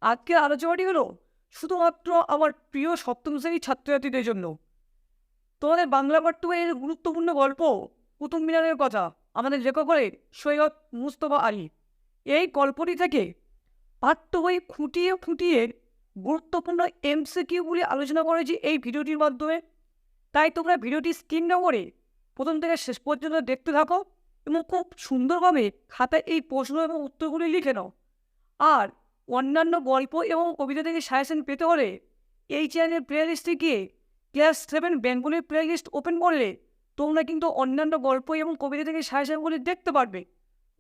আজকের আলোচনাটি হলো শুধুমাত্র আমার প্রিয় সপ্তম শ্রেণীর ছাত্রছাত্রীদের জন্য। তোমাদের বাংলা পাঠ্যবইয়ের গুরুত্বপূর্ণ গল্প কুতুব মিনারের কথা আমাদের লেখক হলেন সৈয়দ মুস্তফা আলী। এই গল্পটি থেকে পাঠ্য বই খুঁটিয়ে খুঁটিয়ে গুরুত্বপূর্ণ এমসিকিউগুলি আলোচনা করেছি এই ভিডিওটির মাধ্যমে। তাই তোমরা ভিডিওটি স্কিপ না করে প্রথম থেকে শেষ পর্যন্ত দেখতে থাকো এবং খুব সুন্দরভাবে খাতায় এই প্রশ্ন এবং উত্তরগুলি লিখে নাও। আর অন্যান্য গল্প এবং কবিতা থেকে সাজেশন পেতে হলে এই চ্যানেলের প্লেলিস্টে গিয়ে ক্লাস 7 বেঙ্গলির প্লেলিস্ট ওপেন করলে তোমরা কিন্তু অন্যান্য গল্প এবং কবিতা থেকে সাজেশনগুলি দেখতে পারবে।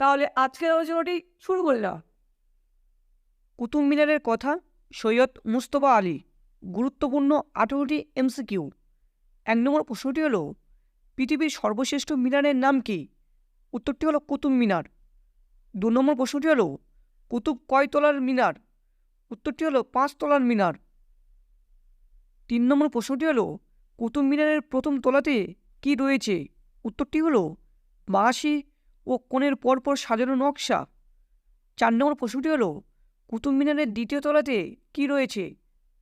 তাহলে আজকের আলোচনাটি শুরু করলাম। কুতুব মিনারের কথা, সৈয়দ মুস্তফা আলী। গুরুত্বপূর্ণ 18টি এমসিকিউ। 1 নম্বর প্রশ্নটি হলো, পৃথিবীর সর্বশ্রেষ্ঠ মিনারের নাম কি? উত্তরটি হলো কুতুব মিনার। 2 নম্বর প্রশ্নটি হলো, কুতুব কয় তলার মিনার? উত্তরটি হলো 5 তলার মিনার। 3 নম্বর প্রশ্নটি হলো, কুতুব মিনারের প্রথম তলাতে কি রয়েছে? উত্তরটি হলো বাঁশি ও কোণের পরপর সাজানো নকশা। 4 নম্বর প্রশ্নটি হলো, কুতুব মিনারের দ্বিতীয় তলাতে কি রয়েছে?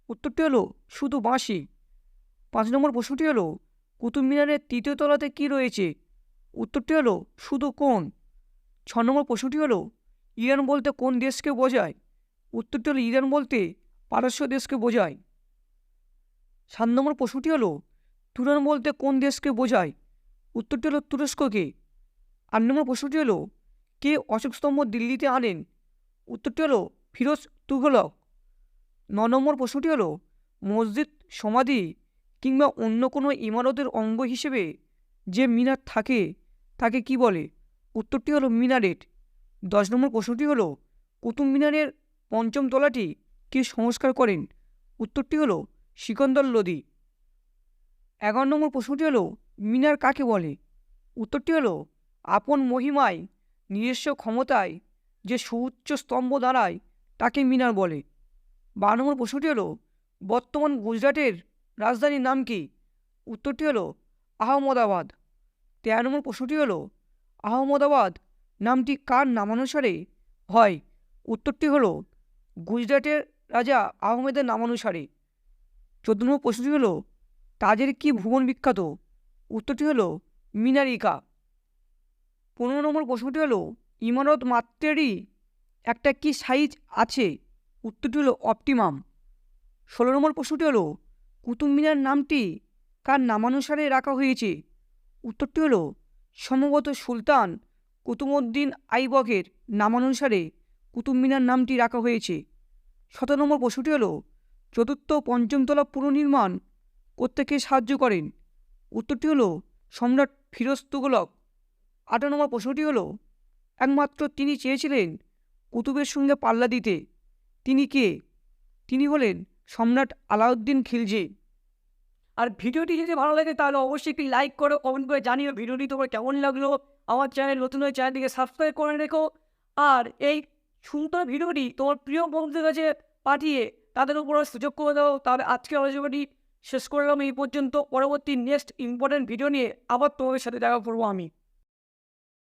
উত্তরটি হলো শুধু বাঁশি। 5 নম্বর প্রশ্নটি হলো, কুতুব মিনারের তৃতীয় তলাতে কি রয়েছে? উত্তরটি হলো শুধু কোণ। 6 নম্বর প্রশ্নটি হলো, ইরান বলতে কোন দেশকে বোঝায়? উত্তরটি হলো ইরান বলতে পারস্য দেশকে বোঝায়। 7 নম্বর প্রশ্নটি হলো, তুরান বলতে কোন দেশকে বোঝায়? উত্তরটি হলো তুরস্ককে। 8 নম্বর প্রশ্নটি হলো, কে অশোক স্তম্ভ দিল্লিতে আনেন? উত্তরটি হলো ফিরোজ তুঘলক। 9 নম্বর প্রশ্নটি হলো, মসজিদ, সমাধি কিংবা অন্য কোনো ইমারতের অঙ্গ হিসেবে যে মিনার থাকে তাকে কি বলে? উত্তরটি হলো মিনারেট। 10 নম্বর প্রশ্নটি হলো, কুতুব মিনারের পঞ্চম তলাটি কে সংস্কার করেন? উত্তরটি হলো সিকন্দর লোদি। 11 নম্বর প্রশ্নটি হলো, মিনার কাকে বলে? উত্তরটি হলো আপন মহিমায়, নিজস্ব ক্ষমতায় যে সুউচ্চ স্তম্ভ দাঁড়ায় তাকে মিনার বলে। 12 নম্বর প্রশ্নটি হলো, বর্তমান গুজরাটের রাজধানীর নাম কি? উত্তরটি হলো আহমদাবাদ। 13 নম্বর প্রশ্নটি হলো, আহমদাবাদ নামটি কার নামানুসারে হয়? উত্তরটি হলো গুজরাটের রাজা আহমেদের নামানুসারে। 14 নম্বর প্রশ্নটি হলো, তাজের কি ভুবন বিখ্যাত? উত্তরটি হলো মিনারিকা। 15 নম্বর প্রশ্নটি হলো, ইমারত মাত্রেরই একটা কি সাইজ আছে? উত্তরটি হলো অপটিমাম। 16 নম্বর প্রশ্নটি হলো, কুতুব মিনার নামটি কার নামানুসারে রাখা হয়েছে? উত্তরটি হলো সম্ভবত সুলতান কুতুবউদ্দিন আইবকের নামানুসারে কুতুব মিনার নামটি রাখা হয়েছে। 17 নম্বর প্রশ্নটি হলো, চতুর্থ পঞ্চম তলা পুনর্নির্মাণ করতে কে সাহায্য করেন? উত্তরটি হলো সম্রাট ফিরোজ তুঘলক। 18 নম্বর প্রশ্নটি হলো, একমাত্র তিনি চেয়েছিলেন কুতুবের সঙ্গে পাল্লা দিতে, তিনি কে? তিনি হলেন সম্রাট আলাউদ্দিন খিলজি। আর ভিডিওটি যদি ভালো লাগে তাহলে অবশ্যই একটি লাইক করো, কমেন্ট করে জানিও ভিডিওটি তোমার কেমন লাগলো। আমার চ্যানেল নতুন হয়ে চ্যানেলটিকে সাবস্ক্রাইব করে রেখো। আর এই সুন্দর ভিডিওটি তোমার প্রিয় বন্ধুদের কাছে পাঠিয়ে তাদের উপর সুযোগ করে দাও। তাহলে আজকে আলোচনাটি শেষ করলাম এই পর্যন্ত। পরবর্তী নেক্সট ইম্পর্টেন্ট ভিডিও নিয়ে আবার তোমাদের সাথে দেখা করবো আমি।